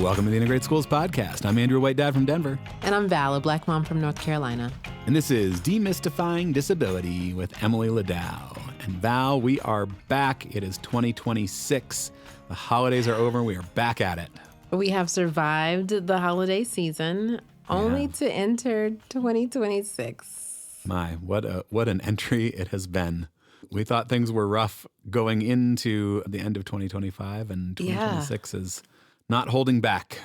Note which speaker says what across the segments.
Speaker 1: Welcome to the Integrated Schools Podcast. I'm Andrew, a white dad from Denver.
Speaker 2: And I'm Val, a black mom from North Carolina.
Speaker 1: And this is Demystifying Disability with Emily Ladau. And Val, we are back. It is 2026. The holidays are over. We are back at it.
Speaker 2: We have survived the holiday season only to enter 2026.
Speaker 1: My, what an entry it has been. We thought things were rough going into the end of 2025, and 2026 is not holding back.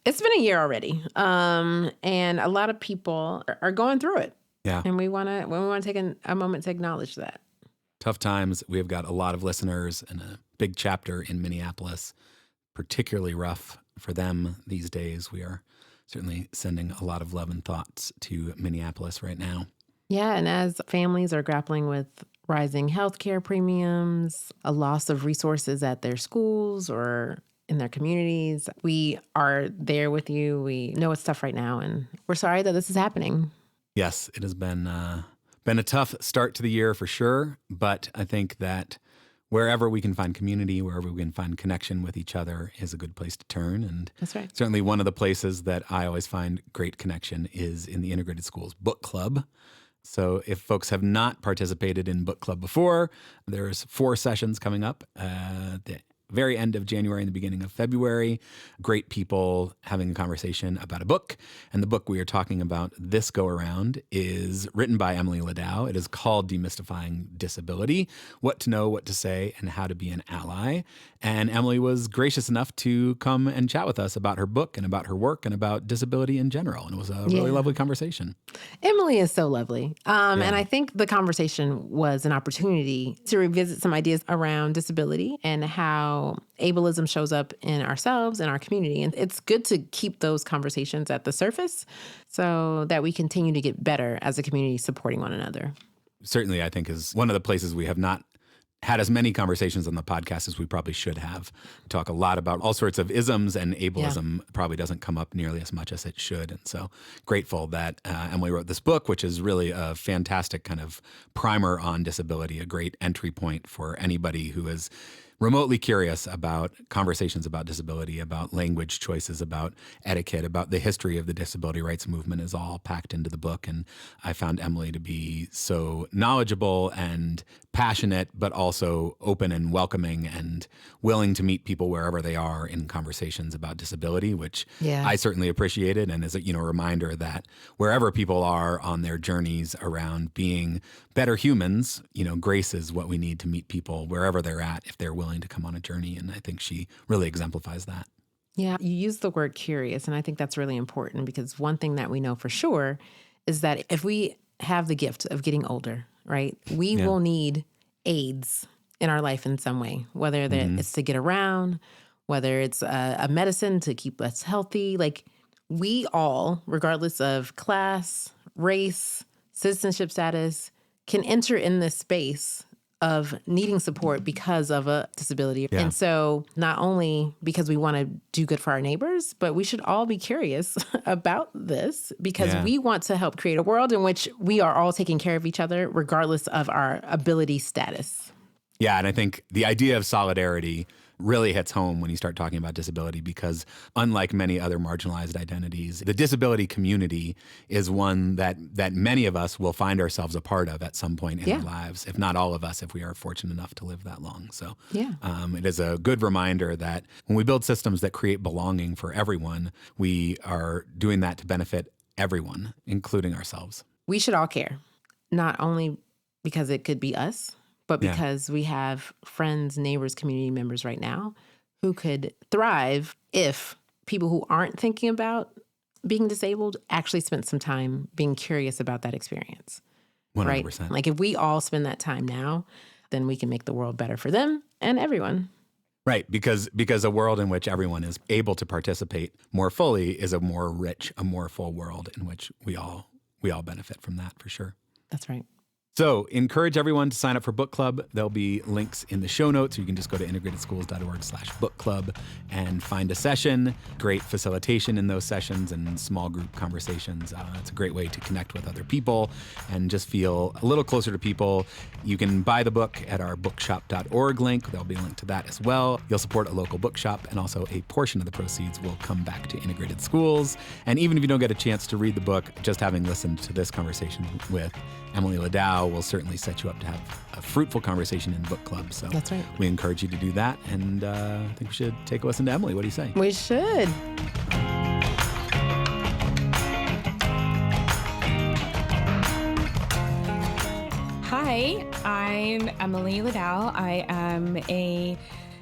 Speaker 2: It's been a year already, and a lot of people are going through it.
Speaker 1: Yeah,
Speaker 2: and we want to take a moment to acknowledge that.
Speaker 1: Tough times. We have got a lot of listeners and a big chapter in Minneapolis, particularly rough for them these days. We are certainly sending a lot of love and thoughts to Minneapolis right now.
Speaker 2: Yeah, and as families are grappling with rising healthcare premiums, a loss of resources at their schools or in their communities, we are there with you. We know it's tough right now, and we're sorry that this is happening.
Speaker 1: Yes, it has been a tough start to the year for sure, but I think that wherever we can find community, wherever we can find connection with each other is a good place to turn. And
Speaker 2: that's right.
Speaker 1: Certainly one of the places that I always find great connection is in the Integrated Schools Book Club. So if folks have not participated in book club before, there's 4 sessions coming up the very end of January and the beginning of February. Great people having a conversation about a book. And the book we are talking about this go around is written by Emily Ladau. It is called Demystifying Disability: What to Know, What to Say, and How to Be an Ally. And Emily was gracious enough to come and chat with us about her book and about her work and about disability in general. And it was a really lovely conversation.
Speaker 2: Emily is so lovely. And I think the conversation was an opportunity to revisit some ideas around disability and how ableism shows up in ourselves and our community. And it's good to keep those conversations at the surface so that we continue to get better as a community supporting one another.
Speaker 1: Certainly, I think, is one of the places we have not had as many conversations on the podcast as we probably should have. We talk a lot about all sorts of isms, and ableism probably doesn't come up nearly as much as it should. And so grateful that Emily wrote this book, which is really a fantastic kind of primer on disability, a great entry point for anybody who is remotely curious about conversations about disability, about language choices, about etiquette, about the history of the disability rights movement is all packed into the book. And I found Emily to be so knowledgeable and passionate, but also open and welcoming and willing to meet people wherever they are in conversations about disability, which I certainly appreciated, and is a reminder that wherever people are on their journeys around being better humans, grace is what we need to meet people wherever they're at if they're willing to come on a journey. And I think she really exemplifies that.
Speaker 2: Yeah, you use the word curious, and I think that's really important because one thing that we know for sure is that if we have the gift of getting older, right, we will need aids in our life in some way, whether it's to get around, whether it's a medicine to keep us healthy. Like, we all, regardless of class, race, citizenship status, can enter in this space of needing support because of a disability. Yeah. And so not only because we want to do good for our neighbors, but we should all be curious about this because we want to help create a world in which we are all taking care of each other regardless of our ability status.
Speaker 1: Yeah, and I think the idea of solidarity really hits home when you start talking about disability because unlike many other marginalized identities, the disability community is one that many of us will find ourselves a part of at some point in our lives, if not all of us, if we are fortunate enough to live that long. So it is a good reminder that when we build systems that create belonging for everyone, we are doing that to benefit everyone, including ourselves.
Speaker 2: We should all care, not only because it could be us, but because we have friends, neighbors, community members right now who could thrive if people who aren't thinking about being disabled actually spent some time being curious about that experience.
Speaker 1: 100%.
Speaker 2: Right? Like if we all spend that time now, then we can make the world better for them and everyone.
Speaker 1: Right, because a world in which everyone is able to participate more fully is a more rich, a more full world in which we all benefit from that for sure.
Speaker 2: That's right.
Speaker 1: So encourage everyone to sign up for book club. There'll be links in the show notes, or you can just go to integratedschools.org/book club and find a session. Great facilitation in those sessions and small group conversations. It's a great way to connect with other people and just feel a little closer to people. You can buy the book at our bookshop.org link. There'll be a link to that as well. You'll support a local bookshop, and also a portion of the proceeds will come back to Integrated Schools. And even if you don't get a chance to read the book, just having listened to this conversation with Emily Ladau will certainly set you up to have a fruitful conversation in book club. So
Speaker 2: that's right.
Speaker 1: We encourage you to do that. And I think we should take a listen to Emily. What do you say?
Speaker 2: We should.
Speaker 3: Hi, I'm Emily Ladau. I am a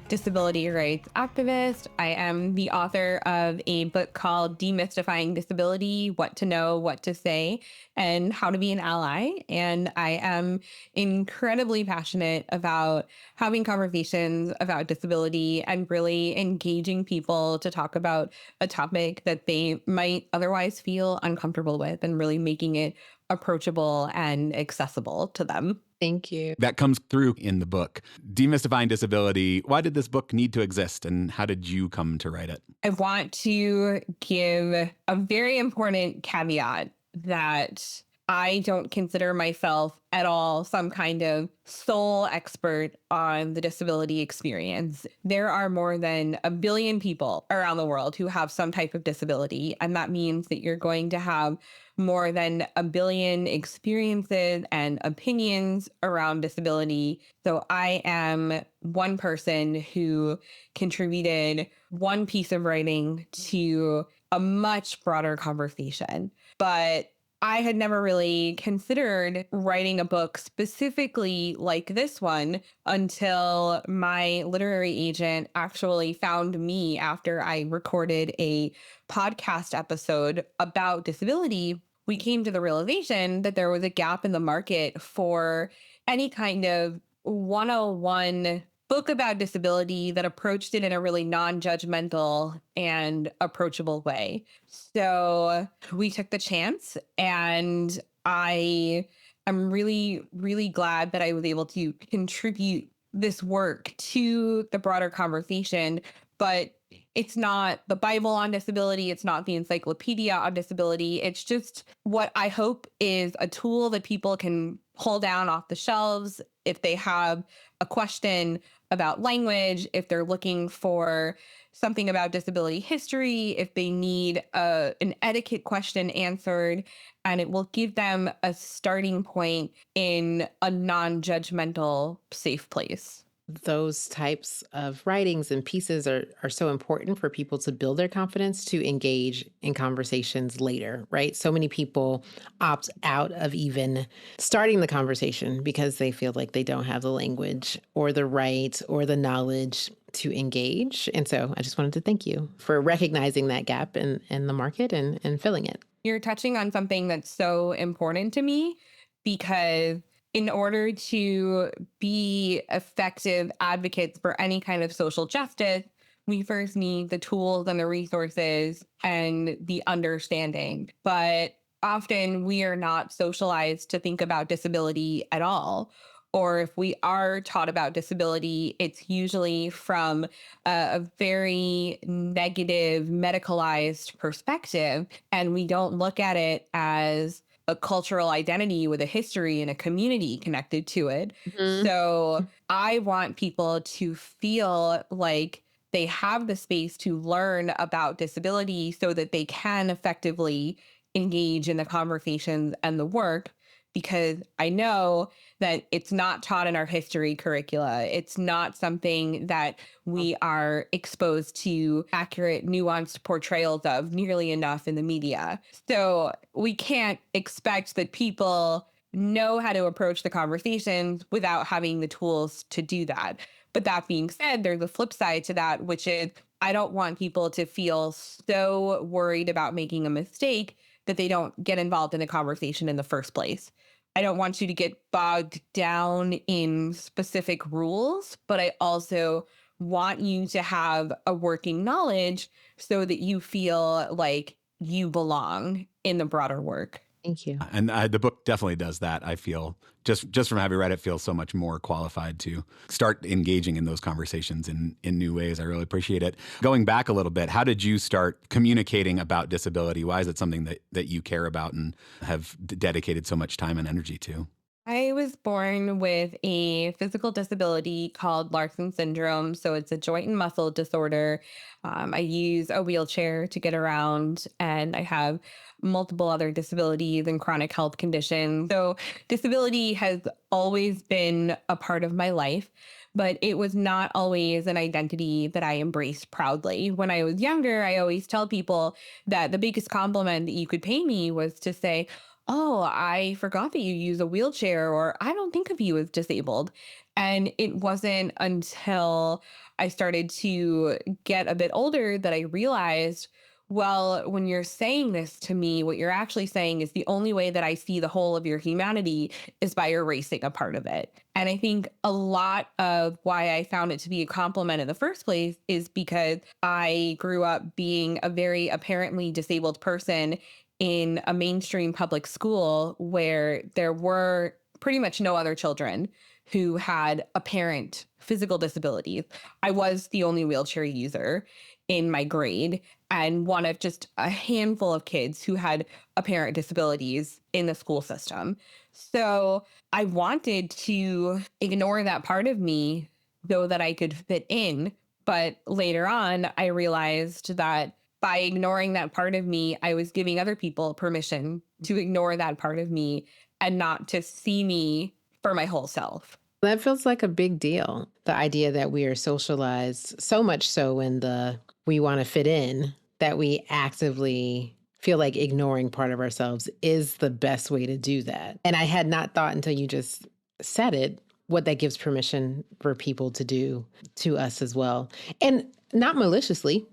Speaker 3: disability rights activist. I am the author of a book called Demystifying Disability: What to Know, What to Say, and How to Be an Ally. And I am incredibly passionate about having conversations about disability and really engaging people to talk about a topic that they might otherwise feel uncomfortable with, and really making it approachable and accessible to them.
Speaker 2: Thank you.
Speaker 1: That comes through in the book. Demystifying Disability. Why did this book need to exist, and how did you come to write it?
Speaker 3: I want to give a very important caveat that I don't consider myself at all some kind of sole expert on the disability experience. There are more than 1 billion people around the world who have some type of disability, and that means that you're going to have more than 1 billion experiences and opinions around disability. So I am one person who contributed one piece of writing to a much broader conversation. But I had never really considered writing a book specifically like this one until my literary agent actually found me after I recorded a podcast episode about disability. We came to the realization that there was a gap in the market for any kind of 101 book about disability that approached it in a really non-judgmental and approachable way. So we took the chance, and I am really, really glad that I was able to contribute this work to the broader conversation. But it's not the Bible on disability. It's not the encyclopedia on disability. It's just what I hope is a tool that people can pull down off the shelves if they have a question about language, if they're looking for something about disability history, if they need an etiquette question answered, and it will give them a starting point in a non-judgmental, safe place.
Speaker 2: Those types of writings and pieces are so important for people to build their confidence to engage in conversations later, right? So many people opt out of even starting the conversation because they feel like they don't have the language or the right or the knowledge to engage. And so I just wanted to thank you for recognizing that gap in the market and filling it.
Speaker 3: You're touching on something that's so important to me, because in order to be effective advocates for any kind of social justice, we first need the tools and the resources and the understanding. But often we are not socialized to think about disability at all. Or if we are taught about disability, it's usually from a very negative, medicalized perspective, and we don't look at it as a cultural identity with a history and a community connected to it. Mm-hmm. So I want people to feel like they have the space to learn about disability so that they can effectively engage in the conversations and the work, because I know that it's not taught in our history curricula. It's not something that we are exposed to accurate, nuanced portrayals of nearly enough in the media. So we can't expect that people know how to approach the conversations without having the tools to do that. But that being said, there's a flip side to that, which is I don't want people to feel so worried about making a mistake that they don't get involved in the conversation in the first place. I don't want you to get bogged down in specific rules, but I also want you to have a working knowledge so that you feel like you belong in the broader work.
Speaker 2: Thank you.
Speaker 1: And the book definitely does that. I feel just from having read it, feel so much more qualified to start engaging in those conversations in new ways. I really appreciate it. Going back a little bit, how did you start communicating about disability? Why is it something that you care about and have dedicated so much time and energy to?
Speaker 3: I was born with a physical disability called Larson syndrome. So it's a joint and muscle disorder. I use a wheelchair to get around, and I have multiple other disabilities and chronic health conditions. So disability has always been a part of my life, but it was not always an identity that I embraced proudly. When I was younger, I always tell people that the biggest compliment that you could pay me was to say, "Oh, I forgot that you use a wheelchair," or "I don't think of you as disabled." And it wasn't until I started to get a bit older that I realized, well, when you're saying this to me, what you're actually saying is the only way that I see the whole of your humanity is by erasing a part of it. And I think a lot of why I found it to be a compliment in the first place is because I grew up being a very apparently disabled person in a mainstream public school where there were pretty much no other children who had apparent physical disabilities. I was the only wheelchair user in my grade and one of just a handful of kids who had apparent disabilities in the school system. So I wanted to ignore that part of me so that I could fit in. But later on, I realized that by ignoring that part of me, I was giving other people permission to ignore that part of me and not to see me for my whole self.
Speaker 2: That feels like a big deal. The idea that we are socialized so much so in we want to fit in that we actively feel like ignoring part of ourselves is the best way to do that. And I had not thought until you just said it, what that gives permission for people to do to us as well. And not maliciously,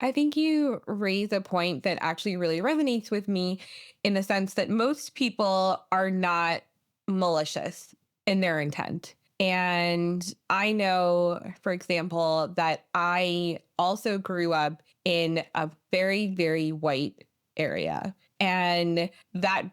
Speaker 3: I think you raise a point that actually really resonates with me in the sense that most people are not malicious in their intent. And I know, for example, that I also grew up in a very, very white area. And that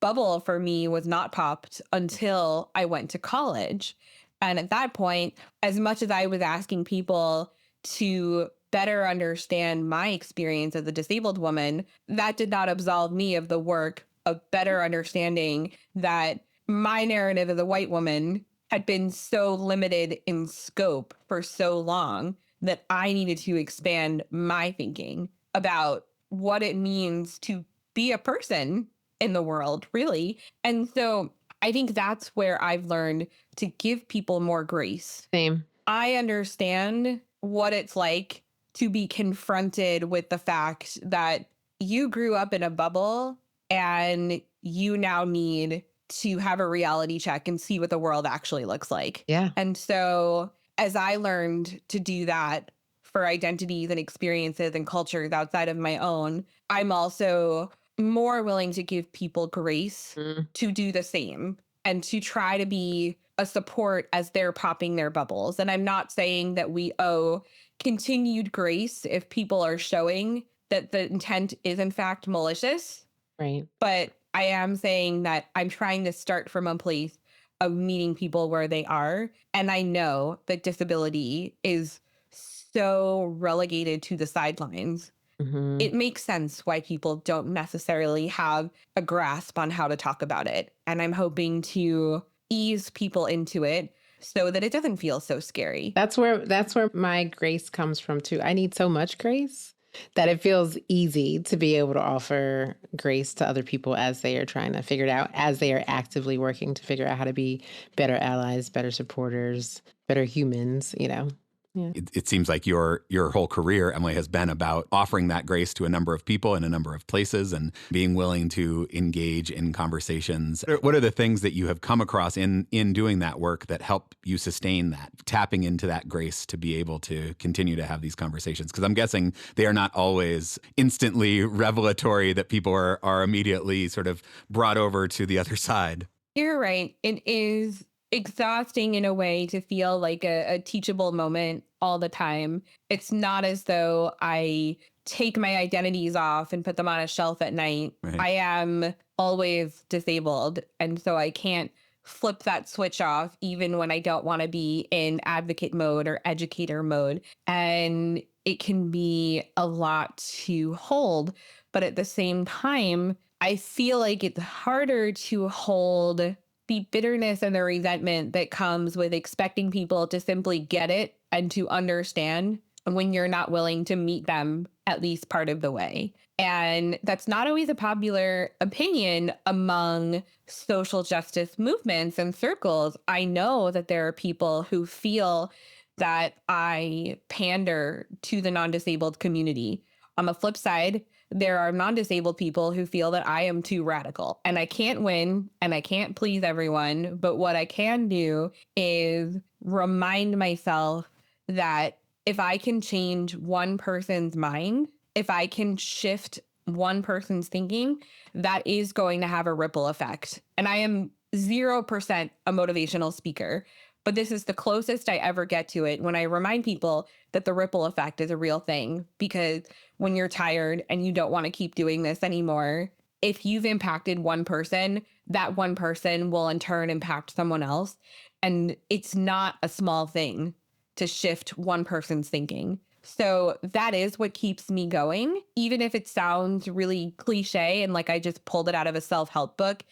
Speaker 3: bubble for me was not popped until I went to college. And at that point, as much as I was asking people to better understand my experience as a disabled woman, that did not absolve me of the work of better understanding that my narrative as a white woman had been so limited in scope for so long that I needed to expand my thinking about what it means to be a person in the world, really. And so I think that's where I've learned to give people more grace.
Speaker 2: Same.
Speaker 3: I understand what it's like to be confronted with the fact that you grew up in a bubble and you now need to have a reality check and see what the world actually looks like.
Speaker 2: Yeah.
Speaker 3: And so as I learned to do that for identities and experiences and cultures outside of my own, I'm also more willing to give people grace to do the same and to try to be a support as they're popping their bubbles. And I'm not saying that we owe continued grace if people are showing that the intent is in fact malicious.
Speaker 2: Right.
Speaker 3: But I am saying that I'm trying to start from a place of meeting people where they are. And I know that disability is so relegated to the sidelines.
Speaker 2: Mm-hmm.
Speaker 3: It makes sense why people don't necessarily have a grasp on how to talk about it. And I'm hoping to ease people into it so that it doesn't feel so scary.
Speaker 2: That's where my grace comes from too. I need so much grace that it feels easy to be able to offer grace to other people as they are trying to figure it out, as they are actively working to figure out how to be better allies, better supporters, better humans, Yeah.
Speaker 1: It seems like your whole career, Emily, has been about offering that grace to a number of people in a number of places and being willing to engage in conversations. What are the things that you have come across in doing that work that help you sustain that, tapping into that grace to be able to continue to have these conversations? Because I'm guessing they are not always instantly revelatory, that people are immediately sort of brought over to the other side.
Speaker 3: You're right. It is exhausting in a way to feel like a teachable moment all the time. It's not as though I take my identities off and put them on a shelf at night.
Speaker 1: Right.
Speaker 3: I am always disabled. And so I can't flip that switch off even when I don't want to be in advocate mode or educator mode. And it can be a lot to hold. But at the same time, I feel like it's harder to hold the bitterness and the resentment that comes with expecting people to simply get it and to understand when you're not willing to meet them at least part of the way. And that's not always a popular opinion among social justice movements and circles. I know that there are people who feel that I pander to the non-disabled community. On the flip side, there are non-disabled people who feel that I am too radical, and I can't win and I can't please everyone. But what I can do is remind myself that if I can change one person's mind, if I can shift one person's thinking, that is going to have a ripple effect. And I am 0% a motivational speaker, but this is the closest I ever get to it when I remind people that the ripple effect is a real thing. Because when you're tired and you don't want to keep doing this anymore, if you've impacted one person, that one person will in turn impact someone else. And it's not a small thing to shift one person's thinking. So that is what keeps me going, even if it sounds really cliche and like I just pulled it out of a self-help book.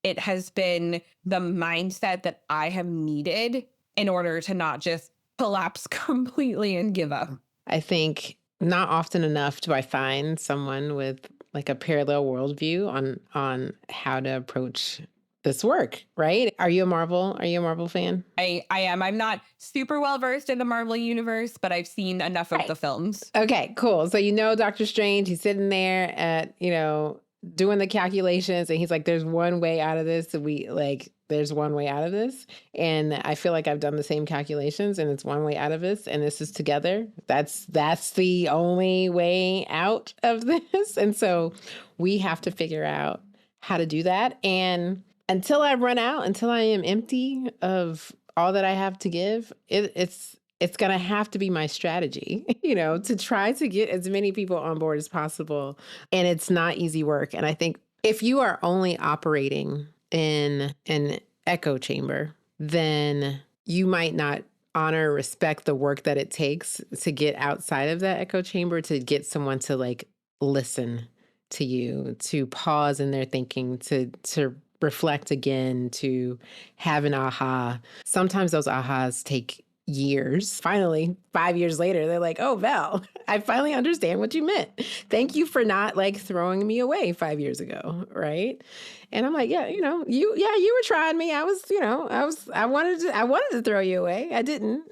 Speaker 3: It has been the mindset that I have needed in order to not just collapse completely and give up.
Speaker 2: I think not often enough do I find someone with like a parallel worldview on how to approach this work, right? Are you a Marvel fan?
Speaker 3: I am. I'm not super well versed in the Marvel universe, but I've seen enough of the films.
Speaker 2: Okay, cool. So Doctor Strange, he's sitting there at, doing the calculations and he's like, there's one way out of this. There's one way out of this. And I feel like I've done the same calculations and it's one way out of this. And this is together. That's the only way out of this. And so we have to figure out how to do that. And until I run out, until I am empty of all that I have to give, it's going to have to be my strategy, to try to get as many people on board as possible. And it's not easy work. And I think if you are only operating in an echo chamber, then you might not honor or respect the work that it takes to get outside of that echo chamber, to get someone to like listen to you, to pause in their thinking, to reflect again, to have an aha. Sometimes those ahas take years. Finally, 5 years later, they're like, oh, Val, I finally understand what you meant. Thank you for not like throwing me away 5 years ago. Right. And I'm like, yeah, you were trying me. I wanted to throw you away. I didn't,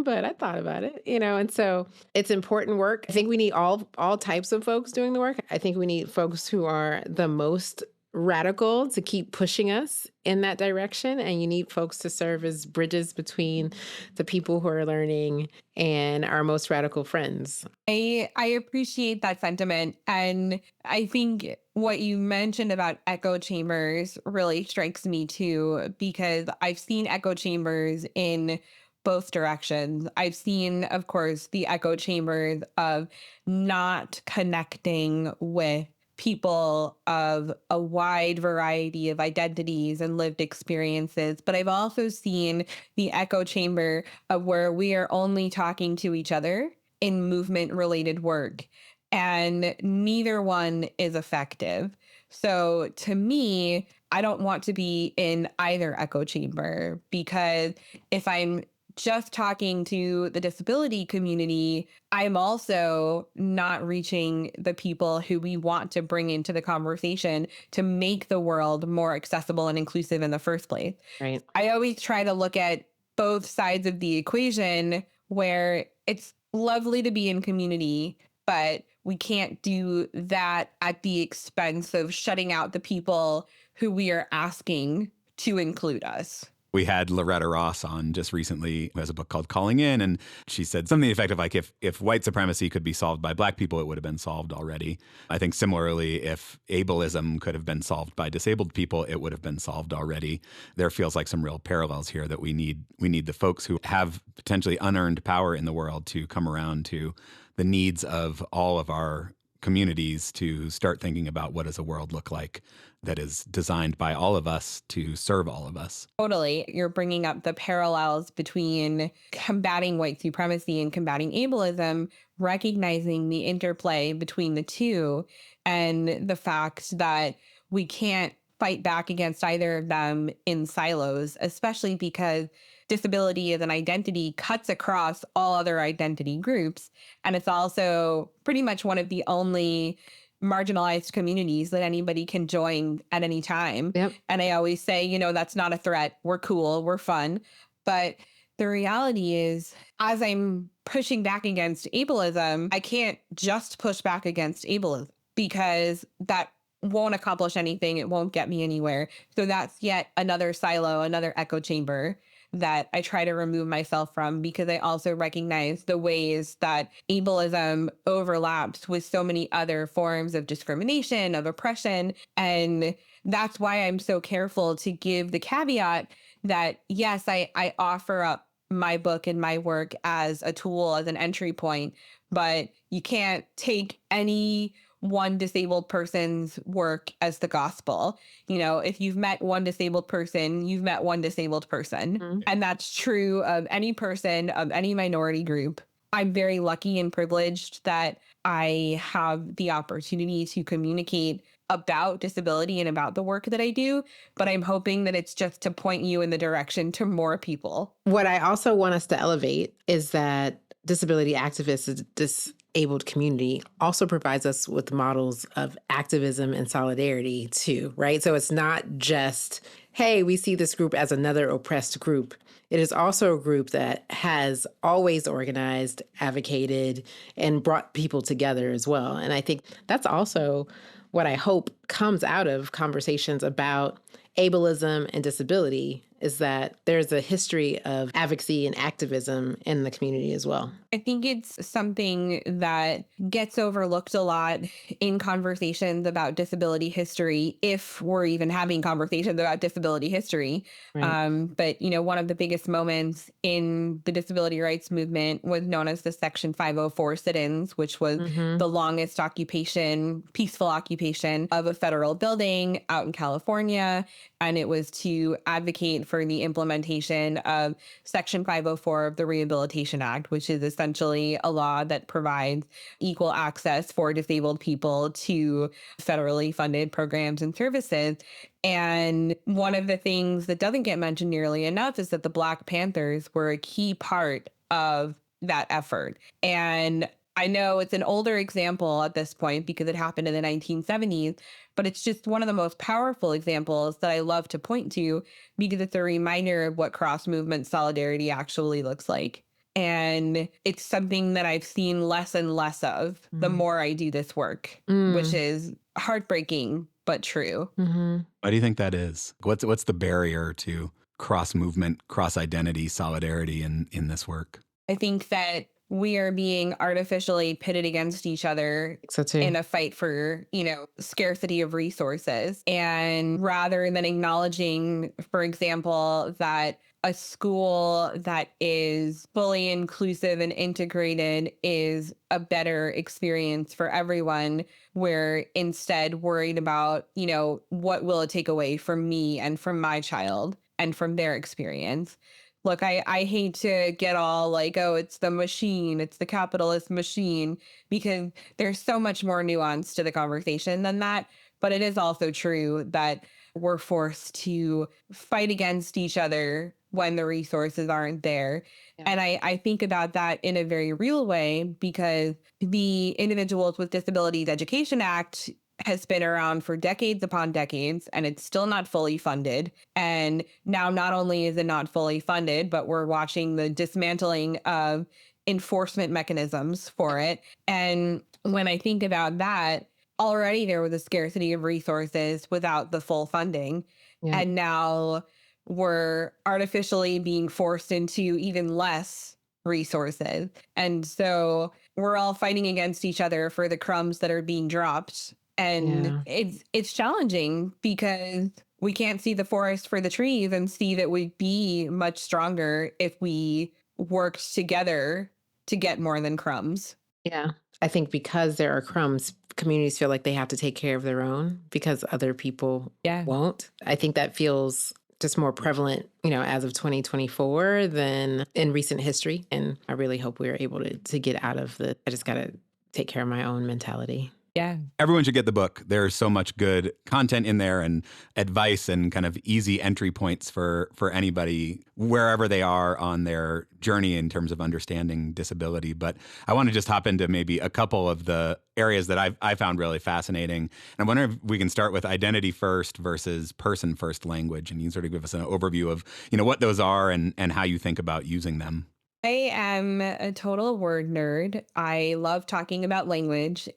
Speaker 2: but I thought about it, and so it's important work. I think we need all types of folks doing the work. I think we need folks who are the most radical to keep pushing us in that direction. And you need folks to serve as bridges between the people who are learning and our most radical friends.
Speaker 3: I appreciate that sentiment. And I think what you mentioned about echo chambers really strikes me too, because I've seen echo chambers in both directions. I've seen, of course, the echo chambers of not connecting with people of a wide variety of identities and lived experiences. But I've also seen the echo chamber of where we are only talking to each other in movement-related work, and neither one is effective. So to me, I don't want to be in either echo chamber, because if I'm just talking to the disability community, I'm also not reaching the people who we want to bring into the conversation to make the world more accessible and inclusive in the first place.
Speaker 2: Right.
Speaker 3: I always try to look at both sides of the equation, where it's lovely to be in community, but we can't do that at the expense of shutting out the people who we are asking to include us.
Speaker 1: We had Loretta Ross on just recently, who has a book called Calling In, and she said something effective like, if white supremacy could be solved by Black people, it would have been solved already. I think similarly, if ableism could have been solved by disabled people, it would have been solved already. There feels like some real parallels here, that we need the folks who have potentially unearned power in the world to come around to the needs of all of our communities to start thinking about what does a world look like that is designed by all of us to serve all of us.
Speaker 3: Totally. You're bringing up the parallels between combating white supremacy and combating ableism, recognizing the interplay between the two, and the fact that we can't fight back against either of them in silos, especially because disability as an identity cuts across all other identity groups. And it's also pretty much one of the only marginalized communities that anybody can join at any time.
Speaker 2: Yep.
Speaker 3: And I always say, that's not a threat. We're cool. We're fun. But the reality is, as I'm pushing back against ableism, I can't just push back against ableism because that won't accomplish anything. It won't get me anywhere. So that's yet another silo, another echo chamber that I try to remove myself from, because I also recognize the ways that ableism overlaps with so many other forms of discrimination, of oppression. And that's why I'm so careful to give the caveat that, yes, I offer up my book and my work as a tool, as an entry point, but you can't take any one disabled person's work as the gospel. If you've met one disabled person, you've met one disabled person. Mm-hmm. And that's true of any person, of any minority group. I'm very lucky and privileged that I have the opportunity to communicate about disability and about the work that I do, but I'm hoping that it's just to point you in the direction to more people.
Speaker 2: What I also want us to elevate is that disability activists, the disabled community, also provides us with models of activism and solidarity too, right? So it's not just, hey, we see this group as another oppressed group. It is also a group that has always organized, advocated, and brought people together as well. And I think that's also what I hope comes out of conversations about ableism and disability, is that there's a history of advocacy and activism in the community as well.
Speaker 3: I think it's something that gets overlooked a lot in conversations about disability history, if we're even having conversations about disability history. Right. But, one of the biggest moments in the disability rights movement was known as the Section 504 sit-ins, which was the longest peaceful occupation of a federal building out in California. And it was to advocate for the implementation of Section 504 of the Rehabilitation Act, which is essentially a law that provides equal access for disabled people to federally funded programs and services. And one of the things that doesn't get mentioned nearly enough is that the Black Panthers were a key part of that effort. And I know it's an older example at this point because it happened in the 1970s, but it's just one of the most powerful examples that I love to point to because it's a reminder of what cross-movement solidarity actually looks like. And it's something that I've seen less and less of the more I do this work, which is heartbreaking, but true.
Speaker 1: Why do you think that is? What's the barrier to cross-movement, cross-identity, solidarity in this work?
Speaker 3: I think that we are being artificially pitted against each other in a fight for, scarcity of resources. And rather than acknowledging, for example, that a school that is fully inclusive and integrated is a better experience for everyone, we're instead worried about, what will it take away from me and from my child and from their experience. Look, I hate to get all like, oh, it's the machine, it's the capitalist machine, because there's so much more nuance to the conversation than that. But it is also true that we're forced to fight against each other when the resources aren't there. Yeah. And I think about that in a very real way because the Individuals with Disabilities Education Act has been around for decades upon decades, and it's still not fully funded. And now not only is it not fully funded, but we're watching the dismantling of enforcement mechanisms for it. And when I think about that, already there was a scarcity of resources without the full funding. Yeah. And now we're artificially being forced into even less resources. And so we're all fighting against each other for the crumbs that are being dropped. And it's challenging because we can't see the forest for the trees and see that we'd be much stronger if we worked together to get more than crumbs.
Speaker 2: Yeah. I think because there are crumbs, communities feel like they have to take care of their own because other people
Speaker 3: Yeah.
Speaker 2: won't. I think that feels just more prevalent, as of 2024 than in recent history. And I really hope we're able to get out of I just got to take care of my own mentality.
Speaker 3: Yeah.
Speaker 1: Everyone should get the book. There's so much good content in there and advice and kind of easy entry points for anybody wherever they are on their journey in terms of understanding disability. But I want to just hop into maybe a couple of the areas that I found really fascinating. And I wonder if we can start with identity first versus person first language. And you can sort of give us an overview of, what those are and how you think about using them.
Speaker 3: I am a total word nerd. I love talking about language.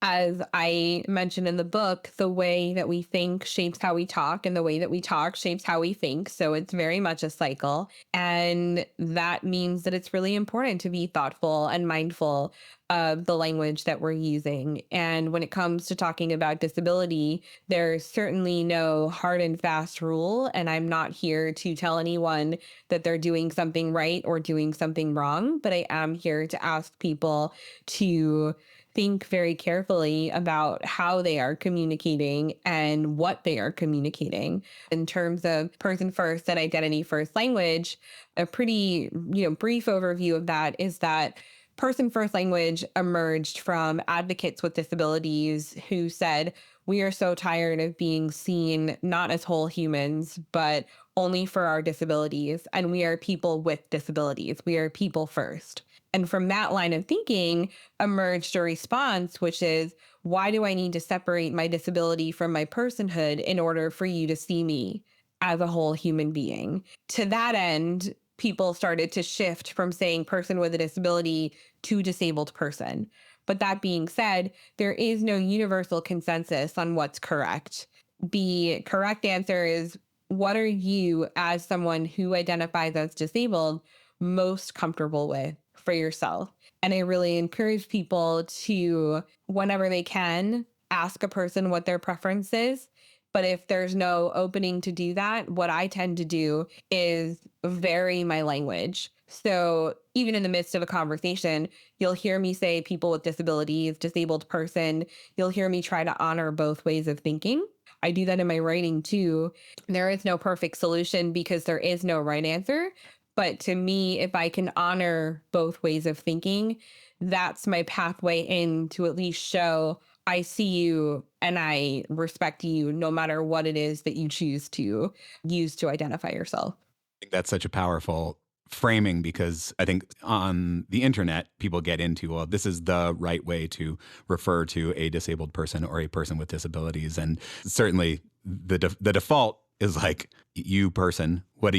Speaker 3: As I mentioned in the book, the way that we think shapes how we talk, and the way that we talk shapes how we think. So it's very much a cycle. And that means that it's really important to be thoughtful and mindful of the language that we're using. And when it comes to talking about disability, there's certainly no hard and fast rule. And I'm not here to tell anyone that they're doing something right or doing something wrong, but I am here to ask people to think very carefully about how they are communicating and what they are communicating. In terms of person first and identity first language, a pretty, brief overview of that is that person first language emerged from advocates with disabilities who said, we are so tired of being seen not as whole humans, but only for our disabilities. And we are people with disabilities. We are people first. And from that line of thinking emerged a response, which is, why do I need to separate my disability from my personhood in order for you to see me as a whole human being? To that end, people started to shift from saying person with a disability to disabled person. But that being said, there is no universal consensus on what's correct. The correct answer is, what are you, as someone who identifies as disabled, most comfortable with for yourself? And I really encourage people to, whenever they can, ask a person what their preference is. But if there's no opening to do that, what I tend to do is vary my language. So even in the midst of a conversation, you'll hear me say people with disabilities, disabled person. You'll hear me try to honor both ways of thinking. I do that in my writing too. There is no perfect solution because there is no right answer. But to me, if I can honor both ways of thinking, that's my pathway in to at least show I see you and I respect you no matter what it is that you choose to use to identify yourself.
Speaker 1: I think that's such a powerful framing because I think on the internet, people get into, well, this is the right way to refer to a disabled person or a person with disabilities. And certainly the default is like, you person, what do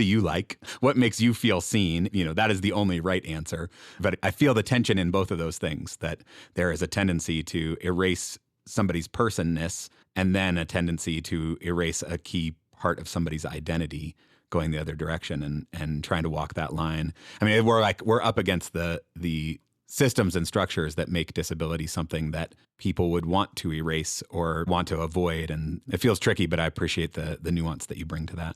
Speaker 1: you like? What makes you feel seen? That is the only right answer. But I feel the tension in both of those things, that there is a tendency to erase somebody's personness and then a tendency to erase a key part of somebody's identity going the other direction and trying to walk that line. I mean, we're up against the systems and structures that make disability something that people would want to erase or want to avoid. And it feels tricky, but I appreciate the nuance that you bring to that.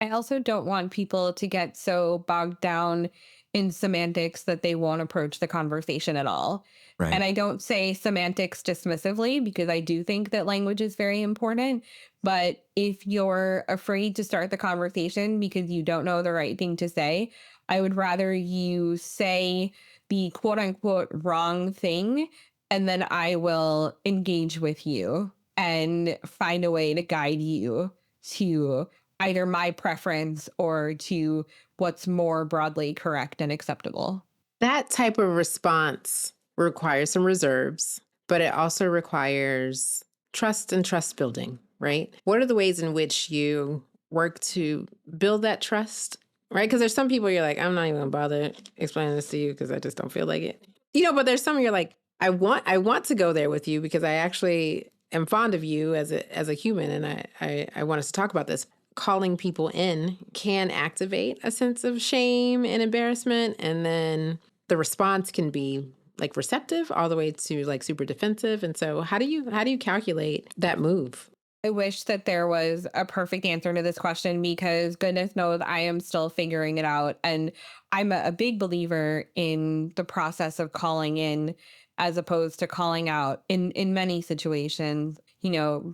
Speaker 3: I also don't want people to get so bogged down in semantics that they won't approach the conversation at all.
Speaker 1: Right.
Speaker 3: And I don't say semantics dismissively because I do think that language is very important. But if you're afraid to start the conversation because you don't know the right thing to say, I would rather you say the quote unquote wrong thing, and then I will engage with you and find a way to guide you to either my preference or to what's more broadly correct and acceptable.
Speaker 2: That type of response requires some reserves, but it also requires trust and trust building, right? What are the ways in which you work to build that trust, right? Because there's some people you're like, I'm not even gonna bother explaining this to you because I just don't feel like it. But there's some you're like, I want to go there with you because I actually am fond of you as a human and I want us to talk about this. Calling people in can activate a sense of shame and embarrassment. And then the response can be like receptive all the way to like super defensive. And so how do you calculate that move?
Speaker 3: I wish that there was a perfect answer to this question because goodness knows I am still figuring it out. And I'm a big believer in the process of calling in as opposed to calling out in many situations,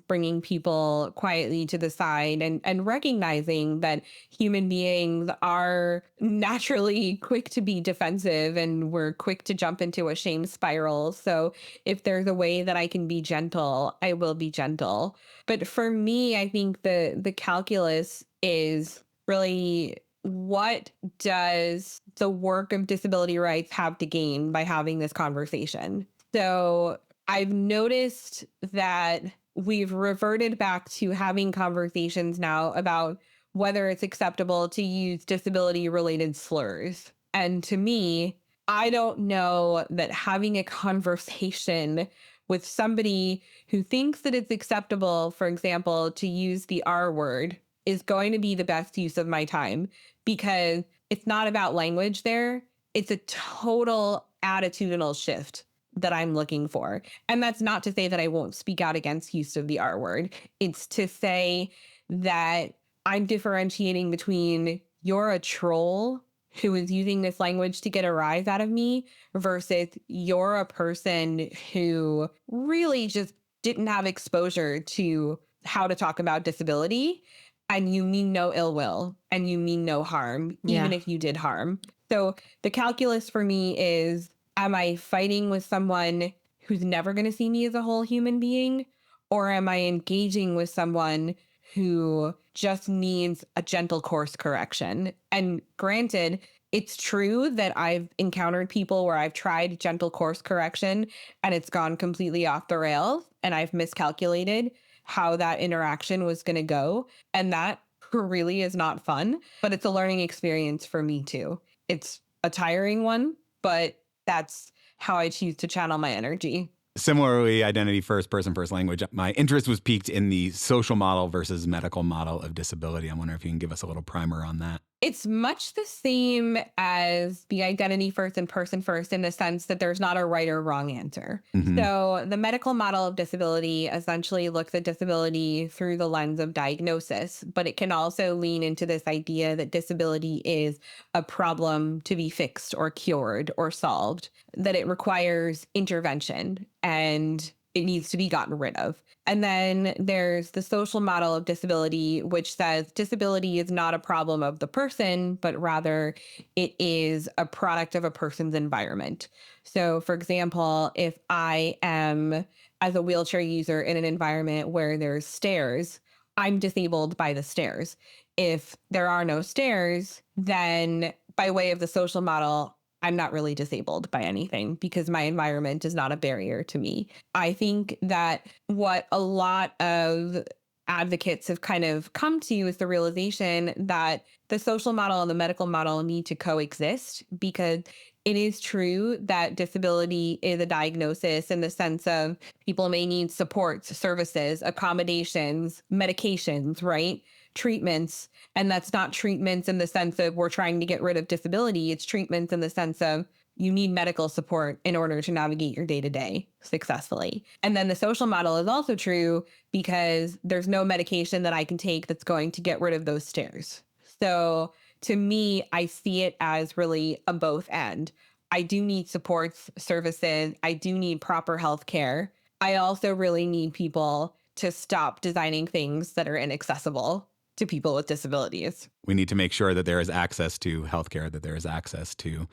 Speaker 3: bringing people quietly to the side and recognizing that human beings are naturally quick to be defensive and we're quick to jump into a shame spiral. So if there's a way that I can be gentle, I will be gentle. But for me, I think the calculus is really what does the work of disability rights have to gain by having this conversation? So I've noticed that we've reverted back to having conversations now about whether it's acceptable to use disability related slurs. And to me, I don't know that having a conversation with somebody who thinks that it's acceptable, for example, to use the R word is going to be the best use of my time because it's not about language there. It's a total attitudinal shift that I'm looking for. And that's not to say that I won't speak out against use of the R word. It's to say that I'm differentiating between you're a troll who is using this language to get a rise out of me versus you're a person who really just didn't have exposure to how to talk about disability and you mean no ill will and you mean no harm, even if you did harm. So the calculus for me is, am I fighting with someone who's never going to see me as a whole human being? Or am I engaging with someone who just needs a gentle course correction? And granted, it's true that I've encountered people where I've tried gentle course correction and it's gone completely off the rails and I've miscalculated how that interaction was going to go. And that really is not fun, but it's a learning experience for me too. It's a tiring one, but that's how I choose to channel my energy.
Speaker 1: Similarly, identity first, person first language. My interest was piqued in the social model versus medical model of disability. I wonder if you can give us a little primer on that.
Speaker 3: It's much the same as the identity first and person first in the sense that there's not a right or wrong answer.
Speaker 1: Mm-hmm.
Speaker 3: So the medical model of disability essentially looks at disability through the lens of diagnosis, but it can also lean into this idea that disability is a problem to be fixed or cured or solved, that it requires intervention and it needs to be gotten rid of. And then there's the social model of disability, which says disability is not a problem of the person, but rather it is a product of a person's environment. So, for example, if I am, as a wheelchair user, in an environment where there's stairs, I'm disabled by the stairs. If there are no stairs, then by way of the social model, I'm not really disabled by anything because my environment is not a barrier to me. I think that what a lot of advocates have kind of come to is the realization that the social model and the medical model need to coexist because it is true that disability is a diagnosis in the sense of people may need supports, services, accommodations, medications, right? Treatments. And that's not treatments in the sense of we're trying to get rid of disability. It's treatments in the sense of you need medical support in order to navigate your day-to-day successfully. And then the social model is also true because there's no medication that I can take that's going to get rid of those stairs. So to me, I see it as really a both end. I do need supports, services. I do need proper health care. I also really need people to stop designing things that are inaccessible to people with disabilities.
Speaker 1: We need to make sure that there is access to healthcare, that there is access to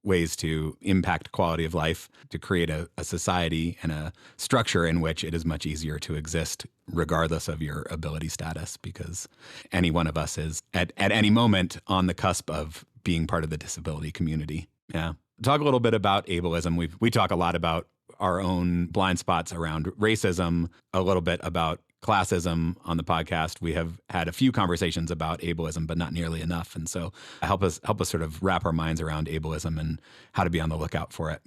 Speaker 1: ways to impact quality of life, to create a society and a structure in which it is much easier to exist regardless of your ability status, because any one of us is at any moment on the cusp of being part of the disability community. Yeah. Talk a little bit about ableism. We talk a lot about our own blind spots around racism, a little bit about classism on the podcast. We have had a few conversations about ableism, but not nearly enough. And so help us sort of wrap our minds around ableism and how to be on the lookout for it.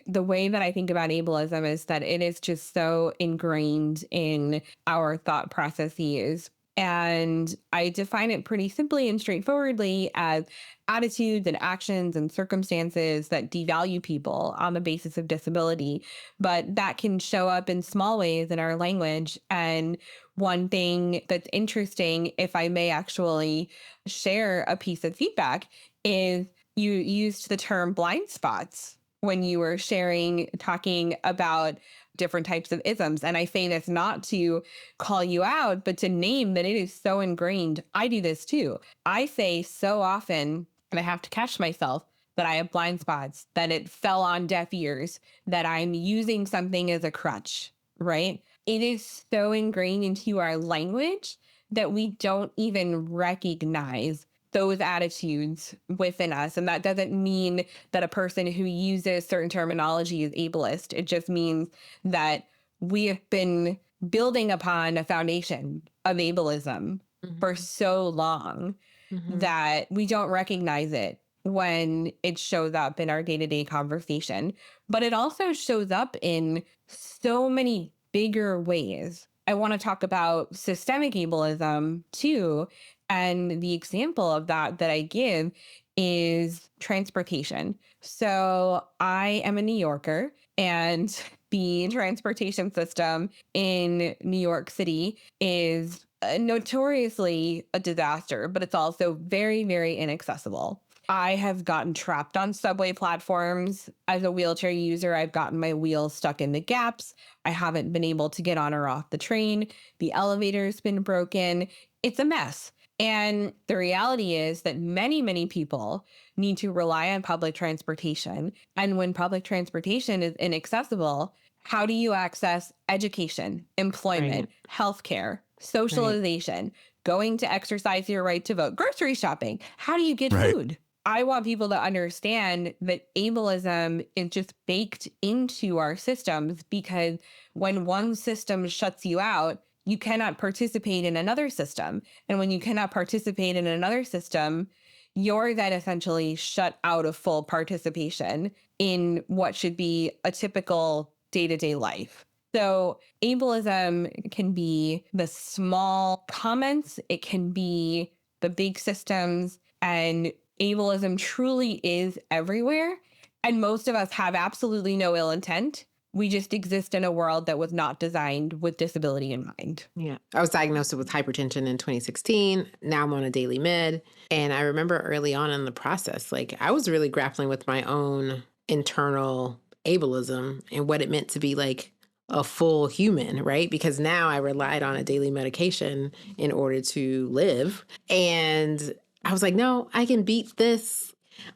Speaker 3: The way that I think about ableism is that it is just so ingrained in our thought processes. And I define it pretty simply and straightforwardly as attitudes and actions and circumstances that devalue people on the basis of disability. But that can show up in small ways in our language. And one thing that's interesting, if I may actually share a piece of feedback, is you used the term blind spots when you were talking about different types of isms. And I say this not to call you out, but to name that it is so ingrained. I do this too. I say so often, and I have to catch myself, that I have blind spots, that it fell on deaf ears, that I'm using something as a crutch, right? It is so ingrained into our language that we don't even recognize those attitudes within us. And that doesn't mean that a person who uses certain terminology is ableist. It just means that we have been building upon a foundation of ableism for so long that we don't recognize it when it shows up in our day-to-day conversation. But it also shows up in so many bigger ways. I want to talk about systemic ableism too. And the example of that I give is transportation. So I am a New Yorker, and the transportation system in New York City is notoriously a disaster, but it's also very, very inaccessible. I have gotten trapped on subway platforms. As a wheelchair user, I've gotten my wheels stuck in the gaps. I haven't been able to get on or off the train. The elevator's been broken. It's a mess. And the reality is that many, many people need to rely on public transportation. And when public transportation is inaccessible, how do you access education, employment, healthcare, socialization, going to exercise your right to vote, grocery shopping? How do you get food? I want people to understand that ableism is just baked into our systems, because when one system shuts you out, you cannot participate in another system. And when you cannot participate in another system, you're then essentially shut out of full participation in what should be a typical day-to-day life. So ableism can be the small comments, it can be the big systems, and ableism truly is everywhere. And most of us have absolutely no ill intent. We just exist in a world that was not designed with disability in mind.
Speaker 2: Yeah. I was diagnosed with hypertension in 2016. Now I'm on a daily med. And I remember early on in the process, like I was really grappling with my own internal ableism and what it meant to be like a full human, right? Because now I relied on a daily medication in order to live. And I was like, no, I can beat this.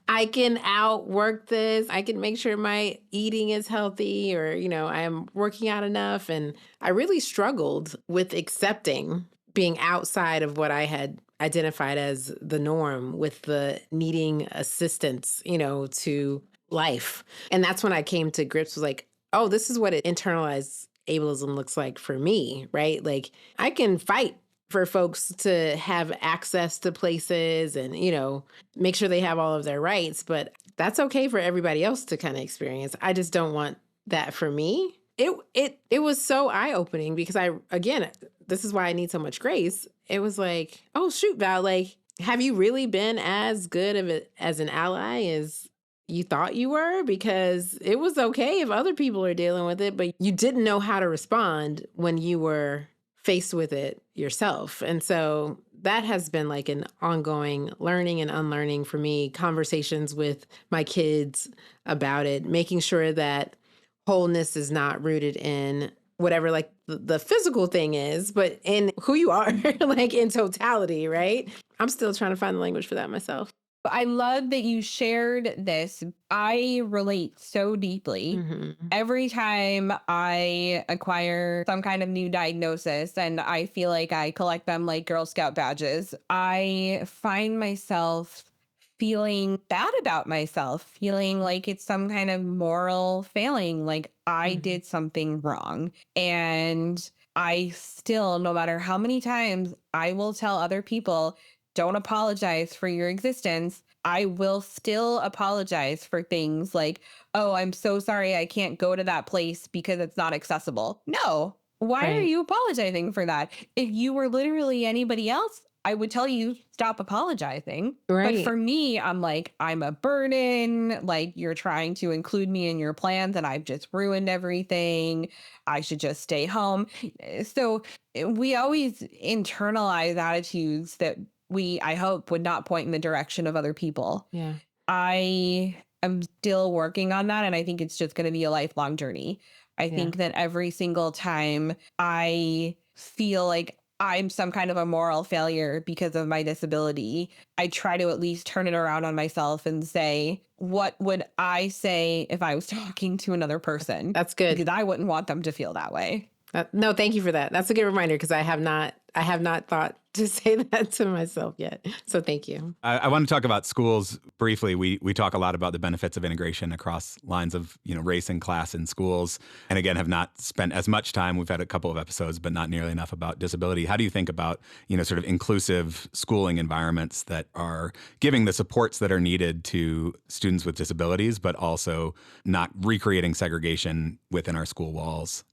Speaker 2: I can outwork this. I can make sure my eating is healthy, or, I'm working out enough. And I really struggled with accepting being outside of what I had identified as the norm, with the needing assistance, to life. And that's when I came to grips with like, oh, this is what internalized ableism looks like for me, right? Like I can fight for folks to have access to places and, make sure they have all of their rights, but that's okay for everybody else to kind of experience. I just don't want that for me. It was so eye-opening, because again, this is why I need so much grace. It was like, oh shoot, Val, like, have you really been as good of as an ally as you thought you were? Because it was okay if other people are dealing with it, but you didn't know how to respond when you were faced with it yourself. And so that has been like an ongoing learning and unlearning for me, conversations with my kids about it, making sure that wholeness is not rooted in whatever like the physical thing is, but in who you are, like in totality, right? I'm still trying to find the language for that myself.
Speaker 3: I love that you shared this. I relate so deeply. Every time I acquire some kind of new diagnosis and I feel like I collect them like Girl Scout badges, I find myself feeling bad about myself, feeling like it's some kind of moral failing, like I did something wrong. And I still, no matter how many times I will tell other people, don't apologize for your existence, I will still apologize for things like, oh, I'm so sorry I can't go to that place because it's not accessible. No. Why are you apologizing for that? If you were literally anybody else, I would tell you, stop apologizing.
Speaker 2: Right.
Speaker 3: But for me, I'm like, I'm a burden. Like, you're trying to include me in your plans and I've just ruined everything. I should just stay home. So we always internalize attitudes that I hope, would not point in the direction of other people.
Speaker 2: Yeah.
Speaker 3: I am still working on that. And I think it's just going to be a lifelong journey. I think that every single time I feel like I'm some kind of a moral failure because of my disability, I try to at least turn it around on myself and say, what would I say if I was talking to another person?
Speaker 2: That's good.
Speaker 3: Because I wouldn't want them to feel that way.
Speaker 2: No, thank you for that. That's a good reminder because I have not thought to say that to myself yet. So thank you.
Speaker 1: I want to talk about schools briefly. We talk a lot about the benefits of integration across lines of race and class in schools, and again have not spent as much time. We've had a couple of episodes, but not nearly enough about disability. How do you think about sort of inclusive schooling environments that are giving the supports that are needed to students with disabilities, but also not recreating segregation within our school walls?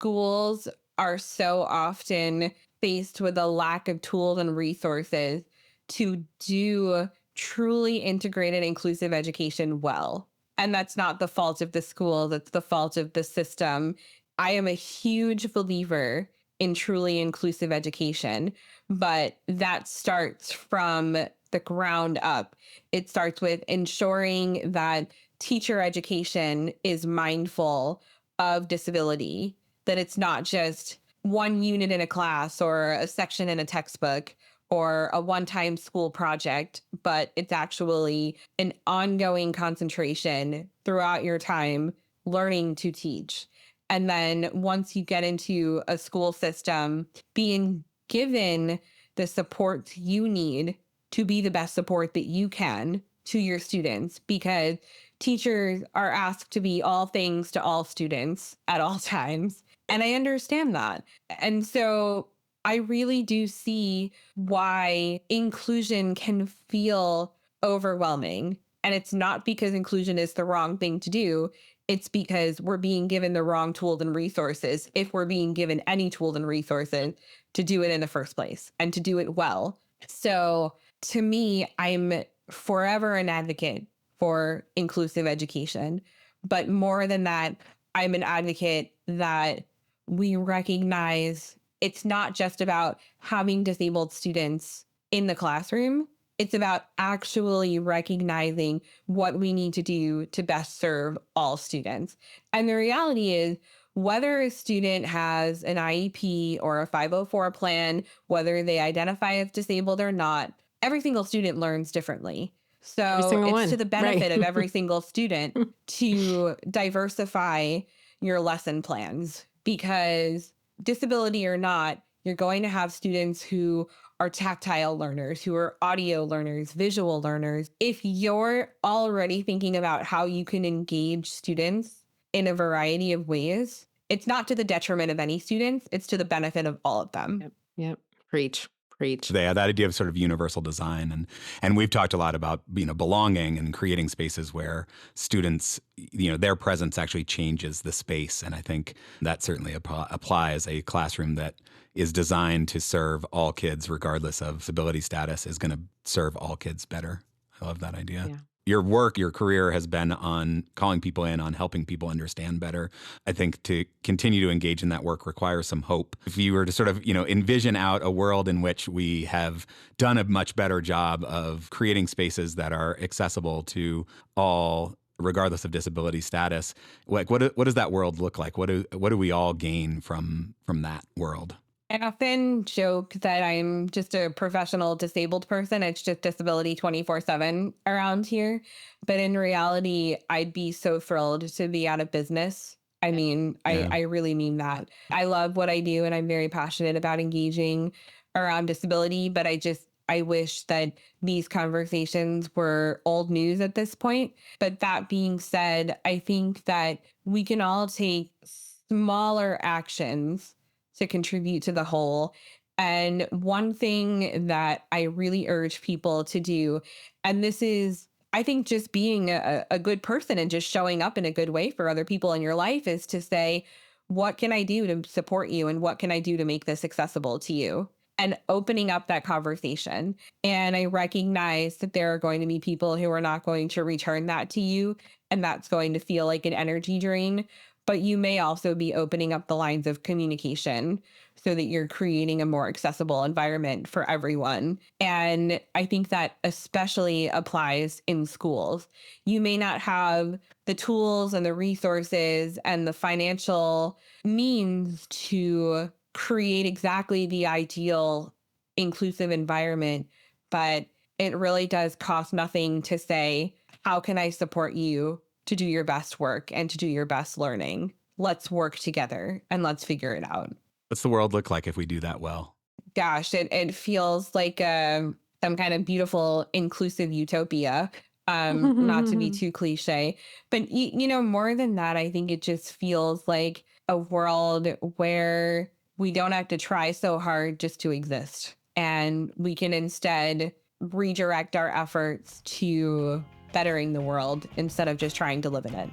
Speaker 3: Schools are so often faced with a lack of tools and resources to do truly integrated inclusive education well. And that's not the fault of the school, that's the fault of the system. I am a huge believer in truly inclusive education, but that starts from the ground up. It starts with ensuring that teacher education is mindful of disability, that it's not just one unit in a class or a section in a textbook or a one-time school project, but it's actually an ongoing concentration throughout your time learning to teach. And then once you get into a school system, being given the support you need to be the best support that you can to your students, because teachers are asked to be all things to all students at all times. And I understand that. And so I really do see why inclusion can feel overwhelming. And it's not because inclusion is the wrong thing to do. It's because we're being given the wrong tools and resources, if we're being given any tools and resources to do it in the first place and to do it well. So to me, I'm forever an advocate for inclusive education. But more than that, I'm an advocate that we recognize it's not just about having disabled students in the classroom. It's about actually recognizing what we need to do to best serve all students. And the reality is, whether a student has an IEP or a 504 plan, whether they identify as disabled or not, every single student learns differently. So it's to the benefit of every single student to diversify your lesson plans, because disability or not, you're going to have students who are tactile learners, who are audio learners, visual learners. If you're already thinking about how you can engage students in a variety of ways, it's not to the detriment of any students, it's to the benefit of all of them.
Speaker 2: Yep. Preach.
Speaker 1: That idea of sort of universal design, and we've talked a lot about belonging and creating spaces where students, their presence actually changes the space, and I think that certainly applies. A classroom that is designed to serve all kids regardless of disability status is going to serve all kids better. I love that idea.
Speaker 2: Yeah.
Speaker 1: Your work, your career has been on calling people in, on helping people understand better. I think to continue to engage in that work requires some hope. If you were to sort of, envision out a world in which we have done a much better job of creating spaces that are accessible to all, regardless of disability status, like what does that world look like? What do we all gain from that world?
Speaker 3: I often joke that I'm just a professional disabled person. It's just disability 24/7 around here. But in reality, I'd be so thrilled to be out of business. I mean, I really mean that. I love what I do and I'm very passionate about engaging around disability, but I wish that these conversations were old news at this point. But that being said, I think that we can all take smaller actions to contribute to the whole. And one thing that I really urge people to do, and this is, I think, just being a good person and just showing up in a good way for other people in your life, is to say, what can I do to support you? And what can I do to make this accessible to you? and opening up that conversation. And I recognize that there are going to be people who are not going to return that to you, and that's going to feel like an energy drain. But you may also be opening up the lines of communication so that you're creating a more accessible environment for everyone. And I think that especially applies in schools. You may not have the tools and the resources and the financial means to create exactly the ideal inclusive environment, but it really does cost nothing to say, how can I support you to do your best work and to do your best learning? Let's work together and let's figure it out.
Speaker 1: What's the world look like if we do that well?
Speaker 3: Gosh, it feels like some kind of beautiful inclusive utopia. Not to be too cliche, but more than that, I think it just feels like a world where we don't have to try so hard just to exist, and we can instead redirect our efforts to bettering the world instead of just trying to live in it.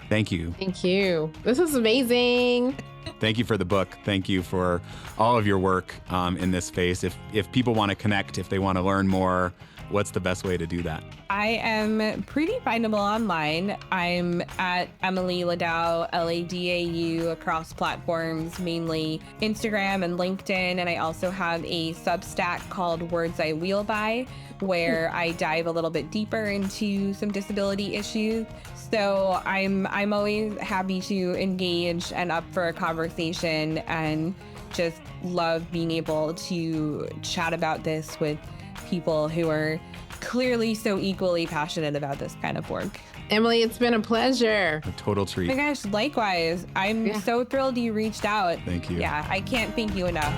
Speaker 1: Thank you.
Speaker 2: Thank you. This is amazing.
Speaker 1: Thank you for the book. Thank you for all of your work in this space. If people want to connect, if they want to learn more, what's the best way to do that?
Speaker 3: I am pretty findable online. I'm at Emily Ladau, Ladau, across platforms, mainly Instagram and LinkedIn. And I also have a Substack called Words I Wheel By, where I dive a little bit deeper into some disability issues. So I'm always happy to engage and up for a conversation, and just love being able to chat about this with people who are clearly so equally passionate about this kind of work.
Speaker 2: Emily, it's been a pleasure.
Speaker 1: A total treat.
Speaker 3: Oh my gosh, likewise. I'm so thrilled you reached out.
Speaker 1: Thank you.
Speaker 3: Yeah, I can't thank you enough.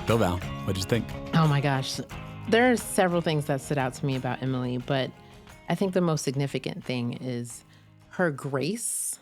Speaker 1: Bill Val, what did you think?
Speaker 2: Oh my gosh. There are several things that stood out to me about Emily, but I think the most significant thing is her grace